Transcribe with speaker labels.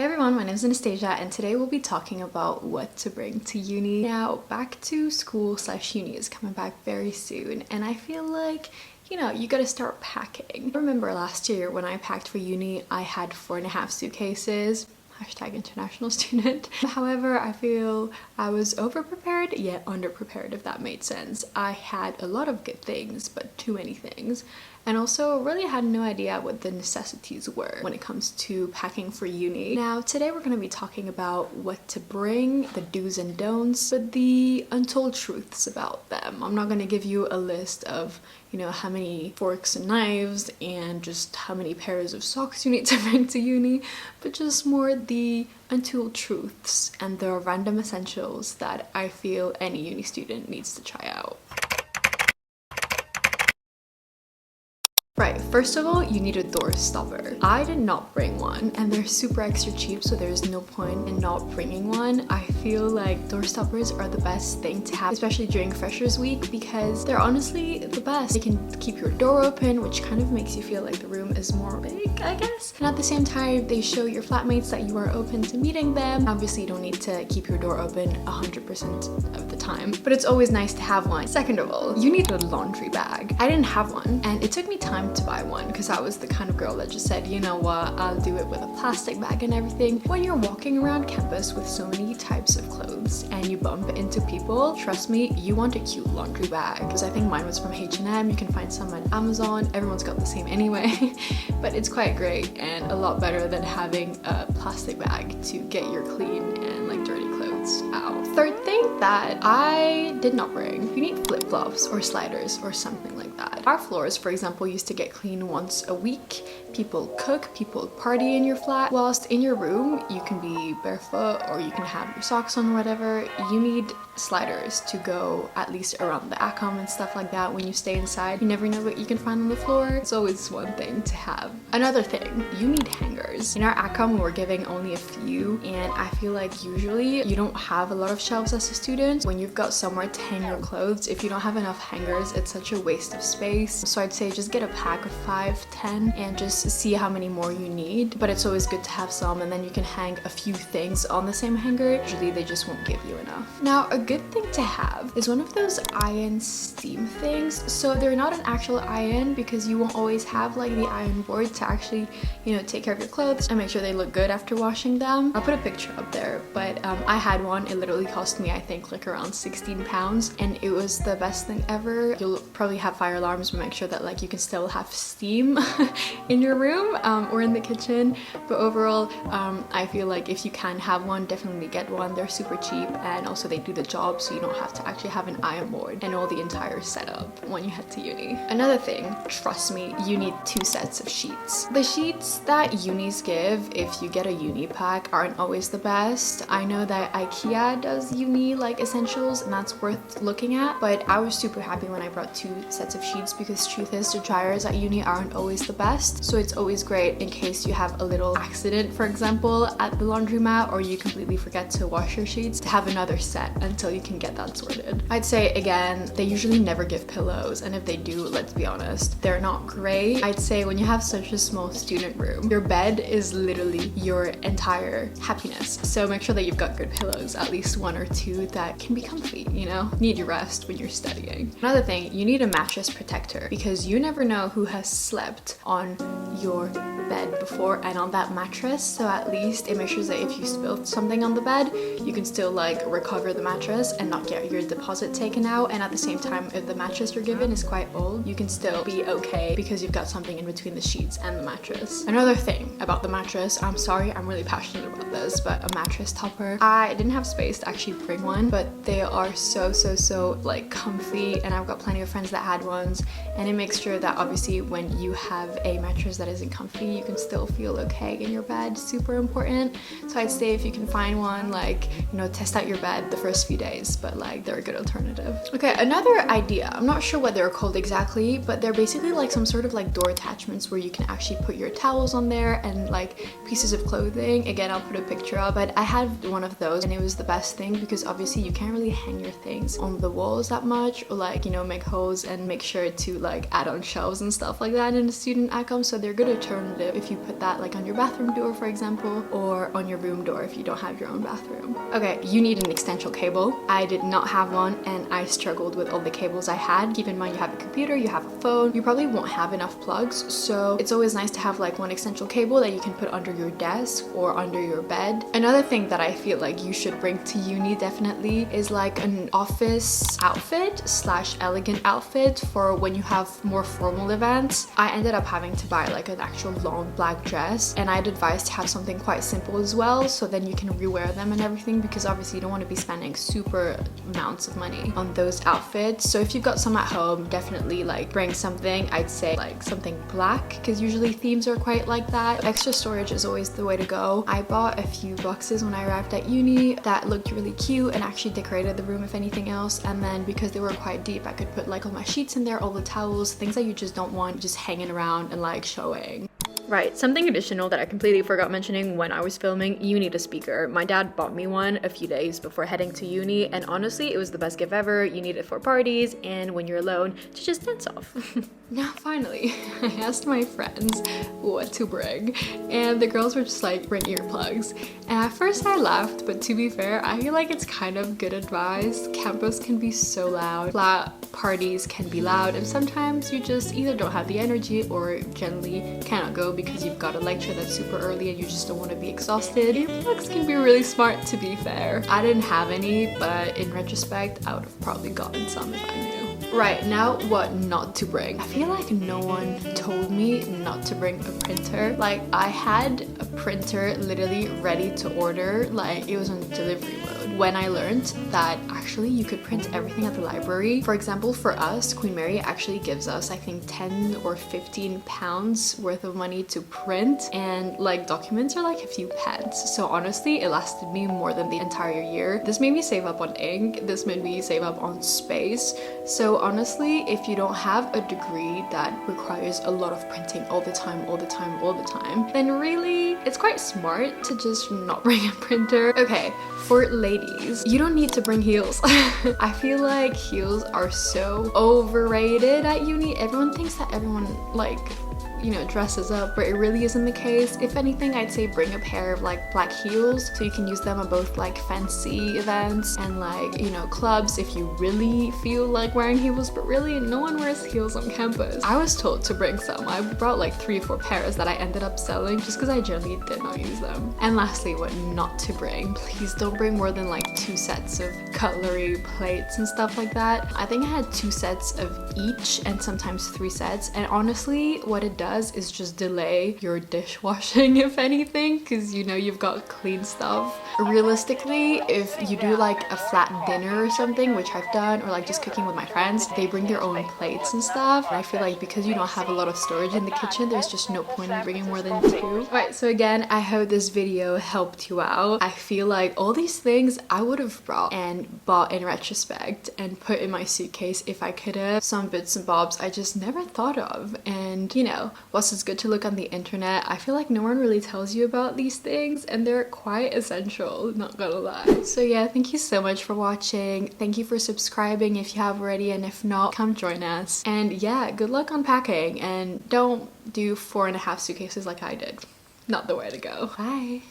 Speaker 1: Hey everyone, my name is Anastasia and today we'll be talking about what to bring to uni. Now, back to school / uni is coming back very soon and I feel like you gotta start packing. I remember last year when I packed for uni, I had 4.5 suitcases. Hashtag international student. However, I feel I was over-prepared yet under-prepared, if that made sense. I had a lot of good things, but too many things. And also really had no idea what the necessities were when it comes to packing for uni. Now, today we're going to be talking about what to bring, the do's and don'ts, but the untold truths about them. I'm not going to give you a list of how many forks and knives and just how many pairs of socks you need to bring to uni, but just more the untold truths and the random essentials that I feel any uni student needs to try out. Right, first of all, you need a door stopper. I did not bring one and they're super extra cheap, so there's no point in not bringing one. I feel like door stoppers are the best thing to have, especially during Freshers Week, because they're honestly the best. They can keep your door open, which kind of makes you feel like the room is more big, I guess. And at the same time, they show your flatmates that you are open to meeting them. Obviously, you don't need to keep your door open 100% of the time, but it's always nice to have one. Second of all, you need a laundry bag. I didn't have one and it took me time to buy one because I was the kind of girl that just said, you know what, I'll do it with a plastic bag and everything. When you're walking around campus with so many types of clothes and you bump into people, trust me, you want a cute laundry bag. Because I think mine was from H&M. You can find some on Amazon. Everyone's got the same anyway, but it's quite great and a lot better than having a plastic bag to get your clean and like dirty clothes out. Third thing that I did not bring, you need flip-flops or sliders or something like that. Our floors, for example, used to get cleaned once a week. People cook, people party in your flat. Whilst in your room, you can be barefoot or you can have your socks on or whatever. You need sliders to go at least around the ACOM and stuff like that when you stay inside. You never know what you can find on the floor. It's always one thing to have. Another thing, you need hangers. In our ACOM, we're giving only a few, and I feel like usually you don't have a lot of shelves as a student. When you've got somewhere to hang your clothes, if you don't have enough hangers, it's such a waste of space. So I'd say just get a pack of 5, 10 and just see how many more you need. But it's always good to have some, and then you can hang a few things on the same hanger. Usually they just won't give you enough. Now, a good thing to have is one of those iron steam things. So they're not an actual iron because you won't always have like the iron board to actually take care of your clothes and make sure they look good after washing them. I'll put a picture up there, but I had one. It literally cost me I think like around 16 pounds and it was the best thing ever. You'll probably have fire alarms, but make sure that like you can still have steam in your room or in the kitchen. But overall, I feel like if you can have one, definitely get one. They're super cheap and also they do the job, so you don't have to actually have an iron board and all the entire setup when you head to uni. Another thing, trust me, you need 2 sets of sheets. The sheets that unis give if you get a uni pack aren't always the best. I know that IKEA does uni like essentials and that's worth looking at, but I was super happy when I brought 2 sets of sheets because truth is the dryers at uni aren't always the best. So it's always great in case you have a little accident, for example, at the laundromat, or you completely forget to wash your sheets, to have another set until you can get that sorted. I'd say again, they usually never give pillows, and if they do, let's be honest, they're not great. I'd say when you have such a small student room, your bed is literally your entire happiness. So make sure that you've got good pillows, at least 1 or 2 that can be comfy, need your rest when you're studying. Another thing, you need a mattress protector because you never know who has slept on your bed before and on that mattress. So at least it makes sure that if you spilled something on the bed, you can still like recover the mattress and not get your deposit taken out. And at the same time, if the mattress you're given is quite old, you can still be okay because you've got something in between the sheets and the mattress. Another thing about the mattress, I'm sorry, I'm really passionate about this, but a mattress topper. I didn't have space to actually bring one, but they are so like comfy, and I've got plenty of friends that had ones, and it makes sure that obviously when you have a mattress that isn't comfy, you can still feel okay in your bed. Super important. So I'd say if you can find one, like test out your bed the first few days, but like they're a good alternative. Okay, another idea, I'm not sure what they're called exactly, but they're basically like some sort of like door attachments where you can actually put your towels on there and like pieces of clothing. Again, I'll put a picture up, but I had one of those and it it was the best thing because obviously you can't really hang your things on the walls that much, or like, you know, make holes and make sure to like add on shelves and stuff like that in a student accom. So they're a good alternative if you put that like on your bathroom door, for example, or on your room door if you don't have your own bathroom. Okay, you need an extension cable. I did not have one and I struggled with all the cables I had. Keep in mind, you have a computer, you have a phone, you probably won't have enough plugs, so it's always nice to have like one extension cable that you can put under your desk or under your bed. Another thing that I feel like you should bring to uni definitely is like an office outfit slash elegant outfit for when you have more formal events. I ended up having to buy like an actual long black dress, and I'd advise to have something quite simple as well, so then you can rewear them and everything, because obviously you don't want to be spending super amounts of money on those outfits. So if you've got some at home, definitely like bring something. I'd say like something black, because usually themes are quite like that. Extra storage is always the way to go. I bought a few boxes when I arrived at uni that looked really cute and actually decorated the room if anything else, and then because they were quite deep, I could put like all my sheets in there, all the towels, things that you just don't want just hanging around and like showing. Right, something additional that I completely forgot mentioning when I was filming, you need a speaker. My dad bought me one a few days before heading to uni, and honestly, it was the best gift ever. You need it for parties and when you're alone to just dance off. Now finally, I asked my friends what to bring, and the girls were just like, bring earplugs. And at first I laughed, but to be fair, I feel like it's kind of good advice. Campus can be so loud, parties can be loud, and sometimes you just either don't have the energy or generally cannot go because you've got a lecture that's super early and you just don't want to be exhausted. Earplugs can be really smart, to be fair. I didn't have any, but in retrospect, I would have probably gotten some if I knew. Right, now what not to bring. I feel like no one told me not to bring a printer. Like, I had a printer literally ready to order, like it was on delivery mode, when I learned that actually you could print everything at the library. For example, for us, Queen Mary actually gives us, I think, 10 or 15 pounds worth of money to print, and like documents are like a few pence. So honestly, it lasted me more than the entire year. This made me save up on ink, this made me save up on space. So honestly, if you don't have a degree that requires a lot of printing all the time, then really it's quite smart to just not bring a printer. Okay, for ladies, you don't need to bring heels. I feel like heels are so overrated at uni. Everyone thinks that everyone like, you know, dresses up, but it really isn't the case. If anything, I'd say bring a pair of like black heels so you can use them at both like fancy events and like, you know, clubs if you really feel like wearing heels, but really no one wears heels on campus. I was told to bring some. I brought like 3 or 4 pairs that I ended up selling just because I generally did not use them. And lastly, what not to bring. Please don't bring more than like 2 sets of cutlery, plates and stuff like that. I think I had 2 sets of each and sometimes 3 sets, and honestly what it does is just delay your dishwashing if anything, because you know you've got clean stuff. Realistically, if you do like a flat dinner or something, which I've done, or like just cooking with my friends, they bring their own plates and stuff, and I feel like because you don't have a lot of storage in the kitchen, there's just no point in bringing more than 2. Alright, so again, I hope this video helped you out. I feel like all these things I would have brought and bought in retrospect and put in my suitcase if I could have. Some bits and bobs I just never thought of, and you know, whilst it's good to look on the internet, I feel like no one really tells you about these things, and they're quite essential, not gonna lie. So yeah, thank you so much for watching. Thank you for subscribing if you have already, and if not, come join us. And yeah, good luck unpacking, and don't do 4.5 suitcases like I did. Not the way to go. Bye.